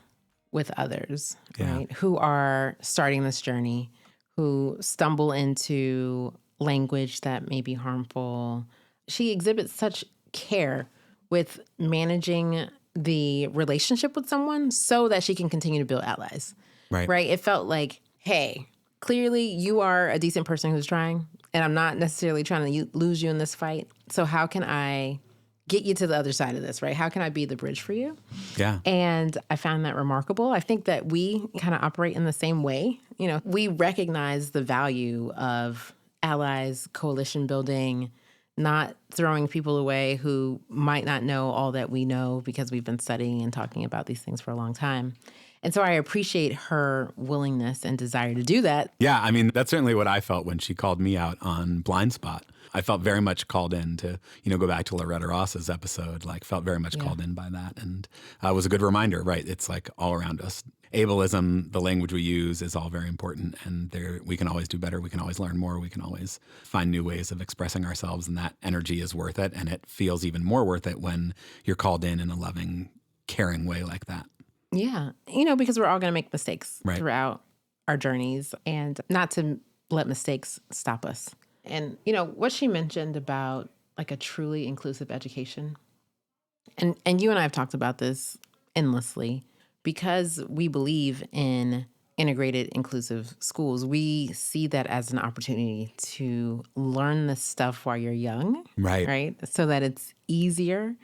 Speaker 2: with others, right? Who are starting this journey, who stumble into language that may be harmful. She exhibits such care with managing the relationship with someone so that she can continue to build allies. Right? It felt like, hey, clearly you are a decent person who's trying, and I'm not necessarily trying to lose you in this fight. So how can I get you to the other side of this, right? How can I be the bridge for you?
Speaker 1: Yeah.
Speaker 2: And I found that remarkable. I think that we kind of operate in the same way. We recognize the value of allies, coalition building, not throwing people away who might not know all that we know because we've been studying and talking about these things for a long time. And so I appreciate her willingness and desire to do that.
Speaker 1: Yeah, I mean, that's certainly what I felt when she called me out on Blind Spot. I felt very much called in to, go back to Loretta Ross's episode, felt very much called in by that. And it was a good reminder, right? It's all around us. Ableism, the language we use is all very important. And we can always do better. We can always learn more. We can always find new ways of expressing ourselves. And that energy is worth it. And it feels even more worth it when you're called in a loving, caring way like that.
Speaker 2: Yeah. Because we're all going to make mistakes throughout our journeys, and not to let mistakes stop us. And, what she mentioned about a truly inclusive education. And you and I have talked about this endlessly, because we believe in integrated inclusive schools. We see that as an opportunity to learn this stuff while you're young. Right. So that it's easier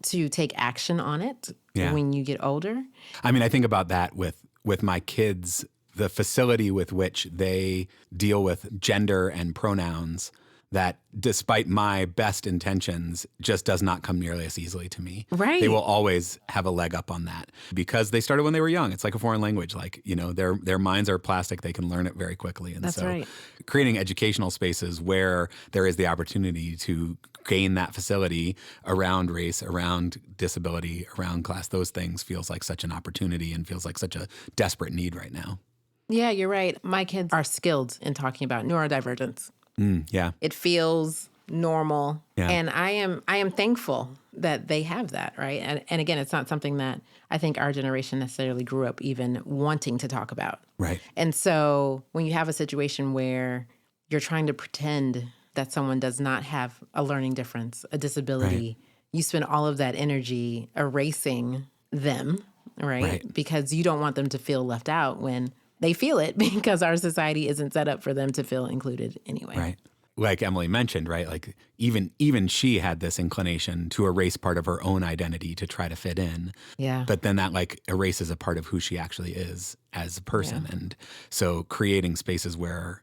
Speaker 2: to take action on it when you get older.
Speaker 1: I mean, I think about that with my kids, the facility with which they deal with gender and pronouns, that despite my best intentions just does not come nearly as easily to me.
Speaker 2: Right.
Speaker 1: They will always have a leg up on that because they started when they were young. It's like a foreign language. Their minds are plastic. They can learn it very quickly. And
Speaker 2: That's right.
Speaker 1: Creating educational spaces where there is the opportunity to gain that facility around race, around disability, around class, those things feels like such an opportunity and feels like such a desperate need right now.
Speaker 2: Yeah, you're right. My kids are skilled in talking about neurodivergence.
Speaker 1: Yeah.
Speaker 2: It feels normal.
Speaker 1: Yeah.
Speaker 2: And I am thankful that they have that, right? And again, it's not something that I think our generation necessarily grew up even wanting to talk about.
Speaker 1: Right.
Speaker 2: And so when you have a situation where you're trying to pretend that someone does not have a learning difference, a disability, you spend all of that energy erasing them, right? Because you don't want them to feel left out when they feel it, because our society isn't set up for them to feel included anyway.
Speaker 1: Right. Like Emily mentioned, right? Like even she had this inclination to erase part of her own identity to try to fit in.
Speaker 2: Yeah.
Speaker 1: But then that like erases a part of who she actually is as a person.
Speaker 2: Yeah.
Speaker 1: And so creating spaces where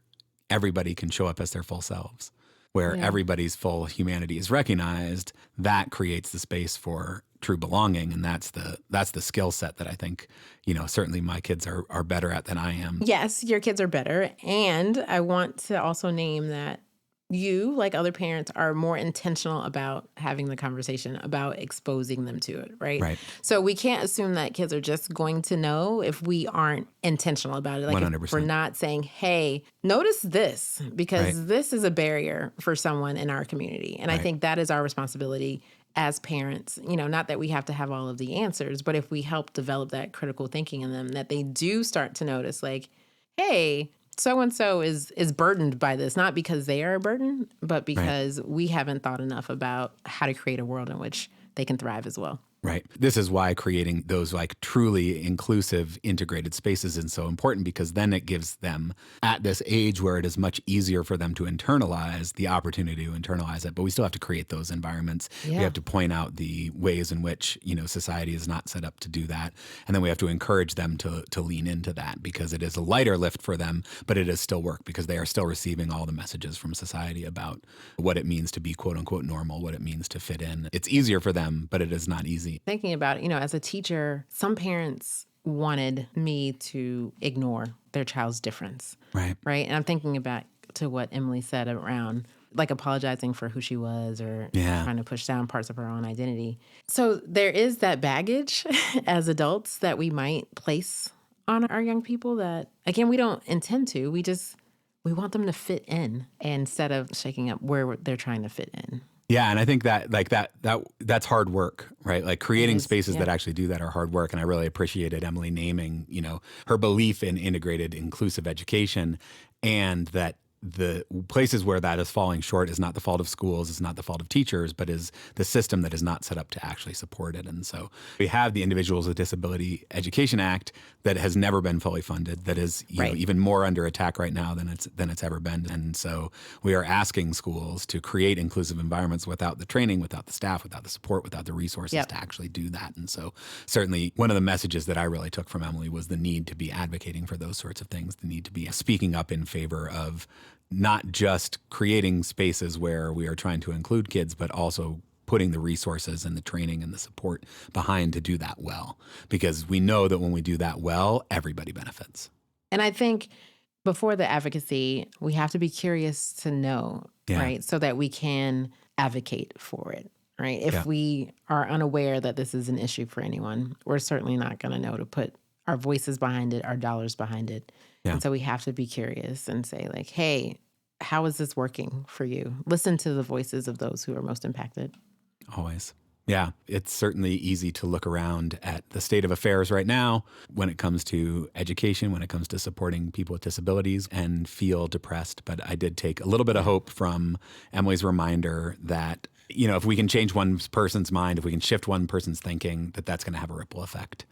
Speaker 1: everybody can show up as their full selves, where everybody's full humanity is recognized, that creates the space for true belonging. And that's the skill set that I think, certainly my kids are better at than I am.
Speaker 2: Yes, your kids are better. And I want to also name that you, like other parents, are more intentional about having the conversation, about exposing them to it, right?
Speaker 1: Right.
Speaker 2: So we can't assume that kids are just going to know if we aren't intentional about it. Like
Speaker 1: 100%.
Speaker 2: if we're not saying, hey, notice this, because this is a barrier for someone in our community. And I think that is our responsibility as parents, not that we have to have all of the answers, but if we help develop that critical thinking in them, that they do start to notice like, hey, so-and-so is burdened by this, not because they are a burden, but because we haven't thought enough about how to create a world in which they can thrive as well.
Speaker 1: Right. This is why creating those like truly inclusive, integrated spaces is so important, because then it gives them at this age where it is much easier for them to internalize the opportunity to internalize it. But we still have to create those environments.
Speaker 2: Yeah.
Speaker 1: We have to point out the ways in which, society is not set up to do that. And then we have to encourage them to lean into that, because it is a lighter lift for them, but it is still work, because they are still receiving all the messages from society about what it means to be quote unquote normal, what it means to fit in. It's easier for them, but it is not easy.
Speaker 2: Thinking about it, as a teacher, some parents wanted me to ignore their child's difference.
Speaker 1: Right.
Speaker 2: Right. And I'm thinking back to what Emily said around like apologizing for who she was or trying to push down parts of her own identity. So there is that baggage as adults that we might place on our young people that, again, we don't intend to. We want them to fit in instead of shaking up where they're trying to fit in.
Speaker 1: Yeah, and I think that that's hard work, right? Like creating spaces that actually do that are hard work. And I really appreciated Emily naming, her belief in integrated, inclusive education, and that the places where that is falling short is not the fault of schools, it's not the fault of teachers, but is the system that is not set up to actually support it. And so we have the Individuals with Disability Education Act that has never been fully funded, that is even more under attack right now than it's ever been. And so we are asking schools to create inclusive environments without the training, without the staff, without the support, without the resources to actually do that. And so certainly one of the messages that I really took from Emily was the need to be advocating for those sorts of things, the need to be speaking up in favor of not just creating spaces where we are trying to include kids, but also putting the resources and the training and the support behind to do that well. Because we know that when we do that well, everybody benefits.
Speaker 2: And I think before the advocacy, we have to be curious to know, right? So that we can advocate for it, right? If we are unaware that this is an issue for anyone, we're certainly not going to know to put our voices behind it, our dollars behind it. And so we have to be curious and say like, hey, how is this working for you? Listen to the voices of those who are most impacted.
Speaker 1: Always. Yeah, it's certainly easy to look around at the state of affairs right now when it comes to education, when it comes to supporting people with disabilities, and feel depressed. But I did take a little bit of hope from Emily's reminder that, if we can change one person's mind, if we can shift one person's thinking, that's going to have a ripple effect.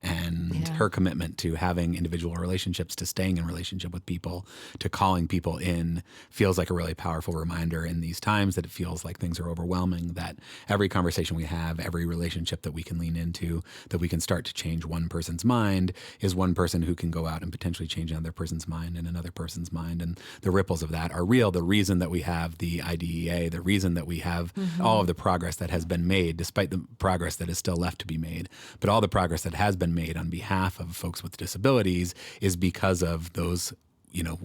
Speaker 1: And her commitment to having individual relationships, to staying in relationship with people, to calling people in, feels like a really powerful reminder in these times that it feels like things are overwhelming, that every conversation we have, every relationship that we can lean into, that we can start to change one person's mind, is one person who can go out and potentially change another person's mind and another person's mind. And the ripples of that are real. The reason that we have the IDEA, the reason that we have all of the progress that has been made, despite the progress that is still left to be made, but all the progress that has been made on behalf of folks with disabilities is because of those,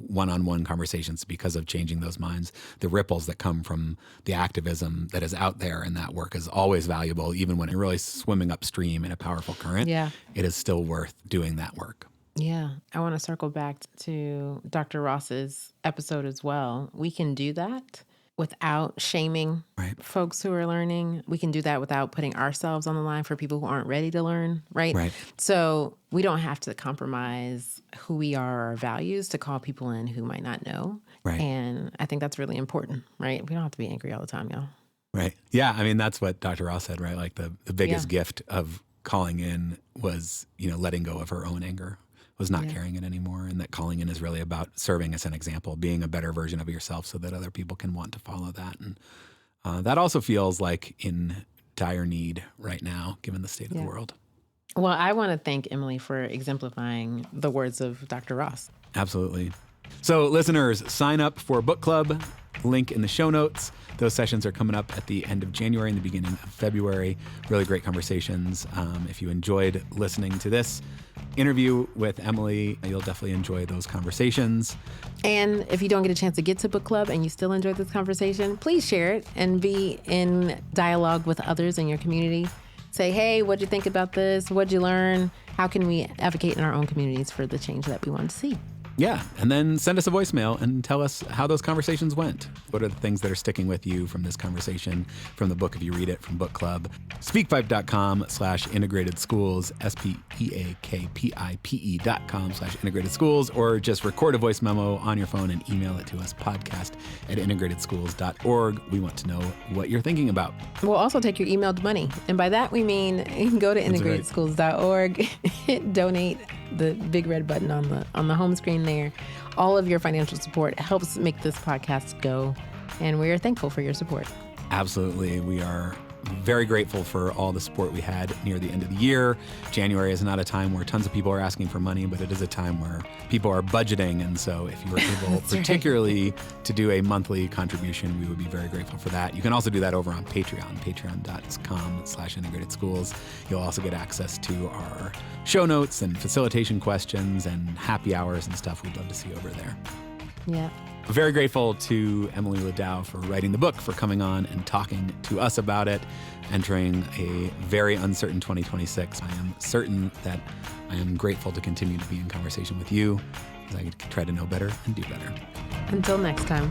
Speaker 1: one-on-one conversations, because of changing those minds. The ripples that come from the activism that is out there, and that work is always valuable, even when you're really swimming upstream in a powerful current. It is still worth doing that work.
Speaker 2: Yeah. I want to circle back to Dr. Ross's episode as well. We can do that without shaming folks who are learning. We can do that without putting ourselves on the line for people who aren't ready to learn, right? So we don't have to compromise who we are, our values, to call people in who might not know. And I think that's really important, right? We don't have to be angry all the time, y'all.
Speaker 1: Right. Yeah. I mean, that's what Dr. Ross said, right? Like the biggest gift of calling in was, letting go of her own anger, was not carrying it anymore. And that calling in is really about serving as an example, being a better version of yourself so that other people can want to follow that. And that also feels like in dire need right now, given the state of the world.
Speaker 2: Well, I want to thank Emily for exemplifying the words of Dr. Ross.
Speaker 1: Absolutely. So listeners, sign up for book club, link in the show notes. Those sessions are coming up at the end of January and the beginning of February. Really great conversations. If you enjoyed listening to this interview with Emily, you'll definitely enjoy those conversations.
Speaker 2: And if you don't get a chance to get to book club and you still enjoyed this conversation, please share it and be in dialogue with others in your community. Say, hey, what'd you think about this? What'd you learn? How can we advocate in our own communities for the change that we want to see?
Speaker 1: Yeah, and then send us a voicemail and tell us how those conversations went. What are the things that are sticking with you from this conversation, from the book if you read it, from book club? Speakpipe.com/integrated schools, speakpipe.com/integrated schools, or just record a voice memo on your phone and email it to us, podcast@integratedschools.org. We want to know what you're thinking about.
Speaker 2: We'll also take your emailed money. And by that, we mean you can go to integratedschools.org, hit donate, the big red button on the home screen there. All of your financial support helps make this podcast go, and we are thankful for your support.
Speaker 1: Absolutely. We are very grateful for all the support we had near the end of the year. January is not a time where tons of people are asking for money, but it is a time where people are budgeting. And so if you were able particularly to do a monthly contribution, we would be very grateful for that. You can also do that over on Patreon, patreon.com/integrated schools. You'll also get access to our show notes and facilitation questions and happy hours and stuff we'd love to see over there.
Speaker 2: Yeah.
Speaker 1: Very grateful to Emily Ladau for writing the book, for coming on and talking to us about it, entering a very uncertain 2026. I am certain that I am grateful to continue to be in conversation with you as I try to know better and do better.
Speaker 2: Until next time.